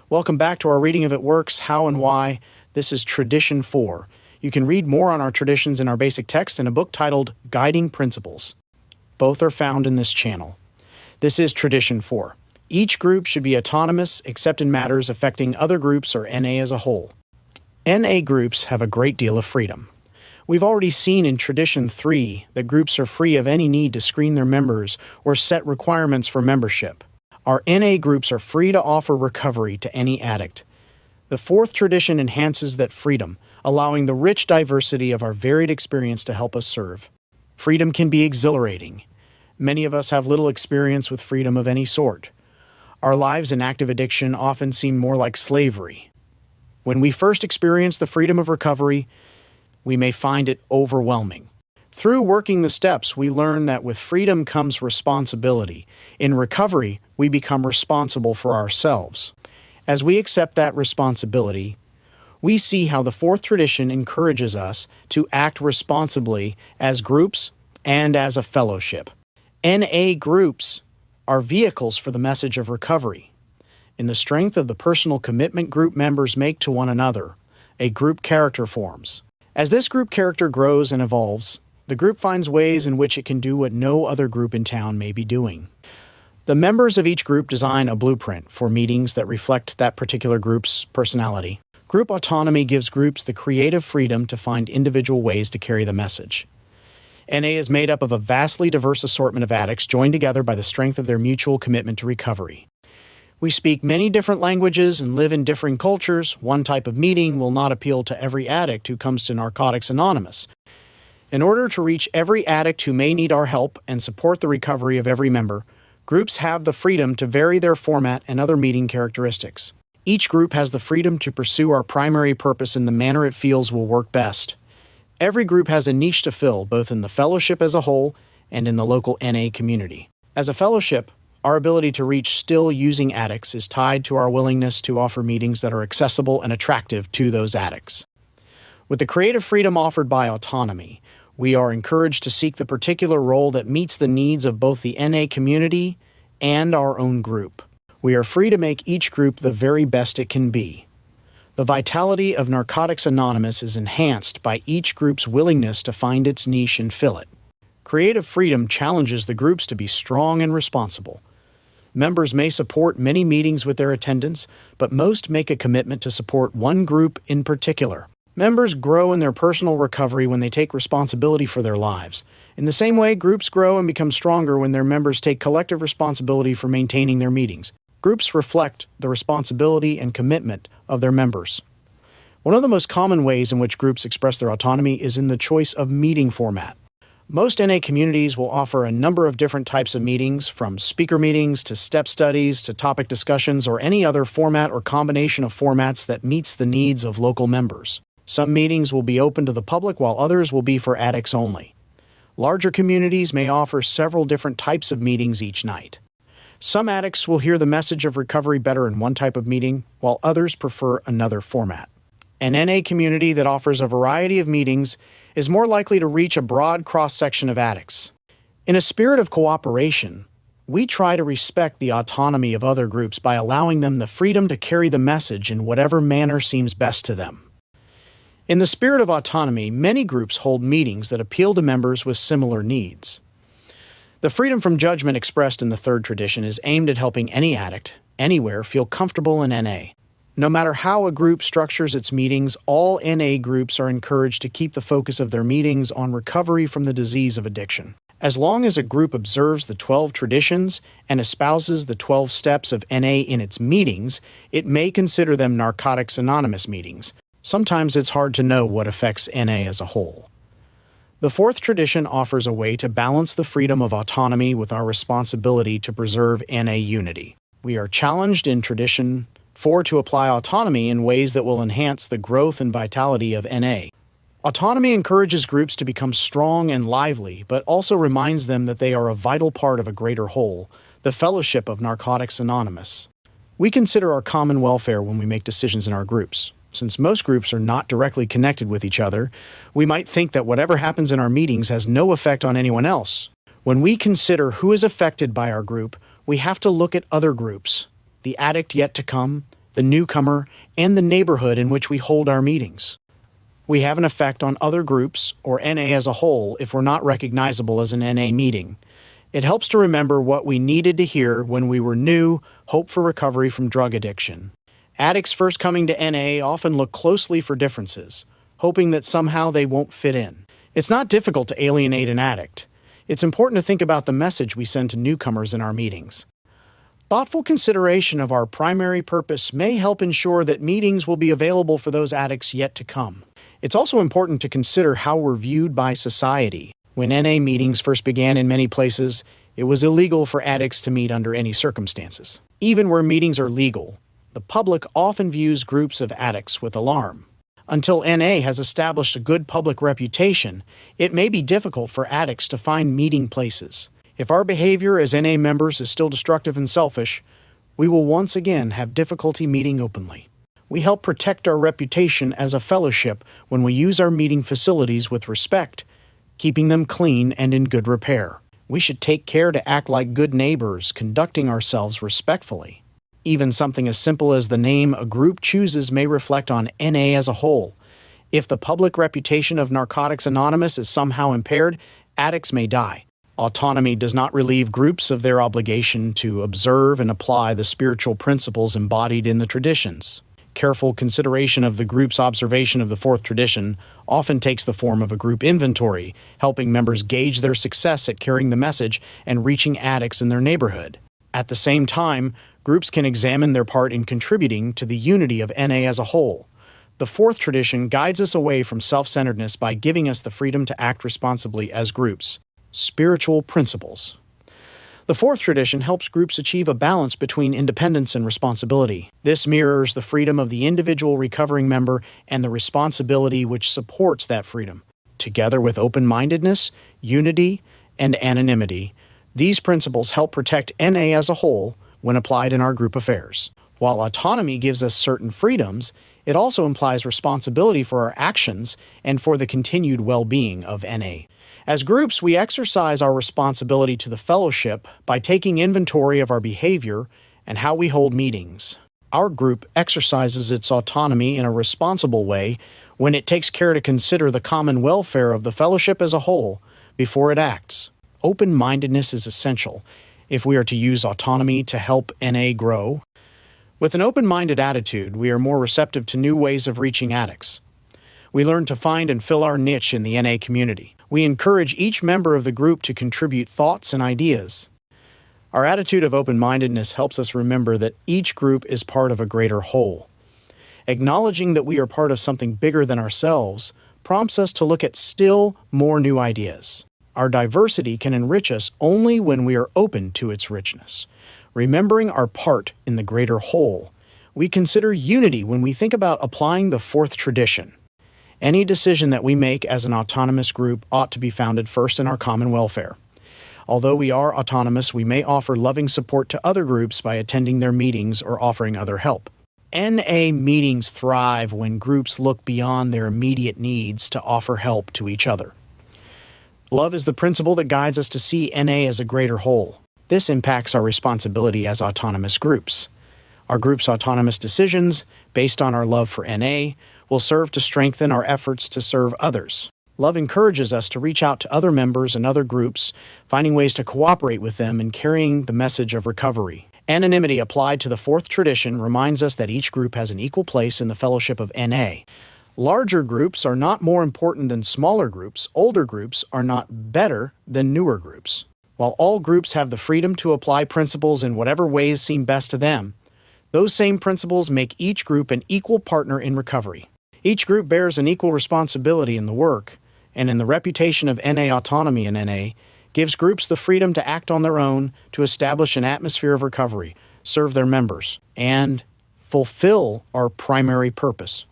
Welcome back to our reading of It Works, How and Why. This is Tradition 4. You can read more on our traditions in our basic text in a book titled Guiding Principles. Both are found in this channel. This is Tradition 4. Each group should be autonomous except in matters affecting other groups or NA as a whole. NA groups have a great deal of freedom. We've already seen in Tradition 3 that groups are free of any need to screen their members or set requirements for membership. Our NA groups are free to offer recovery to any addict. The fourth tradition enhances that freedom, allowing the rich diversity of our varied experience to help us serve. Freedom can be exhilarating. Many of us have little experience with freedom of any sort. Our lives in active addiction often seem more like slavery. When we first experience the freedom of recovery, we may find it overwhelming. Through working the steps, we learn that with freedom comes responsibility. In recovery, we become responsible for ourselves. As we accept that responsibility, we see how the fourth tradition encourages us to act responsibly as groups and as a fellowship. NA groups are vehicles for the message of recovery. In the strength of the personal commitment group members make to one another, a group character forms. As this group character grows and evolves, the group finds ways in which it can do what no other group in town may be doing. The members of each group design a blueprint for meetings that reflect that particular group's personality. Group autonomy gives groups the creative freedom to find individual ways to carry the message. NA is made up of a vastly diverse assortment of addicts joined together by the strength of their mutual commitment to recovery. We speak many different languages and live in differing cultures. One type of meeting will not appeal to every addict who comes to Narcotics Anonymous. In order to reach every addict who may need our help and support the recovery of every member, groups have the freedom to vary their format and other meeting characteristics. Each group has the freedom to pursue our primary purpose in the manner it feels will work best. Every group has a niche to fill, both in the fellowship as a whole and in the local NA community. As a fellowship, our ability to reach still using addicts is tied to our willingness to offer meetings that are accessible and attractive to those addicts. With the creative freedom offered by autonomy, we are encouraged to seek the particular role that meets the needs of both the NA community and our own group. We are free to make each group the very best it can be. The vitality of Narcotics Anonymous is enhanced by each group's willingness to find its niche and fill it. Creative freedom challenges the groups to be strong and responsible. Members may support many meetings with their attendance, but most make a commitment to support one group in particular. Members grow in their personal recovery when they take responsibility for their lives. In the same way, groups grow and become stronger when their members take collective responsibility for maintaining their meetings. Groups reflect the responsibility and commitment of their members. One of the most common ways in which groups express their autonomy is in the choice of meeting format. Most NA communities will offer a number of different types of meetings, from speaker meetings to step studies to topic discussions or any other format or combination of formats that meets the needs of local members. Some meetings will be open to the public while others will be for addicts only. Larger communities may offer several different types of meetings each night. Some addicts will hear the message of recovery better in one type of meeting, while others prefer another format. An NA community that offers a variety of meetings is more likely to reach a broad cross-section of addicts. In a spirit of cooperation, we try to respect the autonomy of other groups by allowing them the freedom to carry the message in whatever manner seems best to them. In the spirit of autonomy, many groups hold meetings that appeal to members with similar needs. The freedom from judgment expressed in the third tradition is aimed at helping any addict, anywhere, feel comfortable in NA. No matter how a group structures its meetings, all NA groups are encouraged to keep the focus of their meetings on recovery from the disease of addiction. As long as a group observes the 12 traditions and espouses the 12 steps of NA in its meetings, it may consider them Narcotics Anonymous meetings. Sometimes it's hard to know what affects NA as a whole. The fourth tradition offers a way to balance the freedom of autonomy with our responsibility to preserve NA unity. We are challenged in Tradition 4 to apply autonomy in ways that will enhance the growth and vitality of NA. Autonomy encourages groups to become strong and lively, but also reminds them that they are a vital part of a greater whole, the fellowship of Narcotics Anonymous. We consider our common welfare when we make decisions in our groups. Since most groups are not directly connected with each other, we might think that whatever happens in our meetings has no effect on anyone else. When we consider who is affected by our group, we have to look at other groups, the addict yet to come, the newcomer, and the neighborhood in which we hold our meetings. We have an effect on other groups, or NA as a whole, if we're not recognizable as an NA meeting. It helps to remember what we needed to hear when we were new, hope for recovery from drug addiction. Addicts first coming to NA often look closely for differences, hoping that somehow they won't fit in. It's not difficult to alienate an addict. It's important to think about the message we send to newcomers in our meetings. Thoughtful consideration of our primary purpose may help ensure that meetings will be available for those addicts yet to come. It's also important to consider how we're viewed by society. When NA meetings first began in many places, it was illegal for addicts to meet under any circumstances. Even where meetings are legal, the public often views groups of addicts with alarm. Until NA has established a good public reputation, it may be difficult for addicts to find meeting places. If our behavior as NA members is still destructive and selfish, we will once again have difficulty meeting openly. We help protect our reputation as a fellowship when we use our meeting facilities with respect, keeping them clean and in good repair. We should take care to act like good neighbors, conducting ourselves respectfully. Even something as simple as the name a group chooses may reflect on NA as a whole. If the public reputation of Narcotics Anonymous is somehow impaired, addicts may die. Autonomy does not relieve groups of their obligation to observe and apply the spiritual principles embodied in the traditions. Careful consideration of the group's observation of the fourth tradition often takes the form of a group inventory, helping members gauge their success at carrying the message and reaching addicts in their neighborhood. At the same time, groups can examine their part in contributing to the unity of NA as a whole. The fourth tradition guides us away from self-centeredness by giving us the freedom to act responsibly as groups. Spiritual principles. The fourth tradition helps groups achieve a balance between independence and responsibility. This mirrors the freedom of the individual recovering member and the responsibility which supports that freedom. Together with open-mindedness, unity, and anonymity, these principles help protect NA as a whole when applied in our group affairs. While autonomy gives us certain freedoms, it also implies responsibility for our actions and for the continued well-being of NA. As groups, we exercise our responsibility to the fellowship by taking inventory of our behavior and how we hold meetings. Our group exercises its autonomy in a responsible way when it takes care to consider the common welfare of the fellowship as a whole before it acts. Open-mindedness is essential if we are to use autonomy to help NA grow. With an open-minded attitude, we are more receptive to new ways of reaching addicts. We learn to find and fill our niche in the NA community. We encourage each member of the group to contribute thoughts and ideas. Our attitude of open-mindedness helps us remember that each group is part of a greater whole. Acknowledging that we are part of something bigger than ourselves prompts us to look at still more new ideas. Our diversity can enrich us only when we are open to its richness. Remembering our part in the greater whole, we consider unity when we think about applying the fourth tradition. Any decision that we make as an autonomous group ought to be founded first in our common welfare. Although we are autonomous, we may offer loving support to other groups by attending their meetings or offering other help. NA meetings thrive when groups look beyond their immediate needs to offer help to each other. Love is the principle that guides us to see NA as a greater whole. This impacts our responsibility as autonomous groups. Our group's autonomous decisions, based on our love for NA, will serve to strengthen our efforts to serve others. Love encourages us to reach out to other members and other groups, finding ways to cooperate with them in carrying the message of recovery. Anonymity applied to the fourth tradition reminds us that each group has an equal place in the fellowship of NA. Larger groups are not more important than smaller groups. Older groups are not better than newer groups. While all groups have the freedom to apply principles in whatever ways seem best to them, those same principles make each group an equal partner in recovery. Each group bears an equal responsibility in the work, and in the reputation of NA autonomy in NA, gives groups the freedom to act on their own to establish an atmosphere of recovery, serve their members, and fulfill our primary purpose.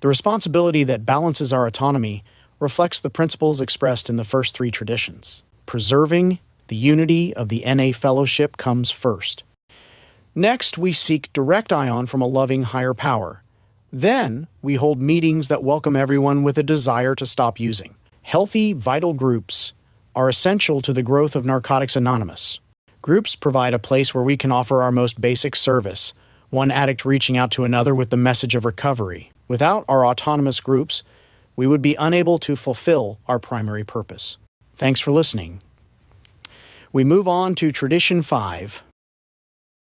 The responsibility that balances our autonomy reflects the principles expressed in the first three traditions. Preserving the unity of the NA fellowship comes first. Next, we seek direct ion from a loving higher power. Then, we hold meetings that welcome everyone with a desire to stop using. Healthy, vital groups are essential to the growth of Narcotics Anonymous. Groups provide a place where we can offer our most basic service, one addict reaching out to another with the message of recovery. Without our autonomous groups, we would be unable to fulfill our primary purpose. Thanks for listening. We move on to Tradition 5,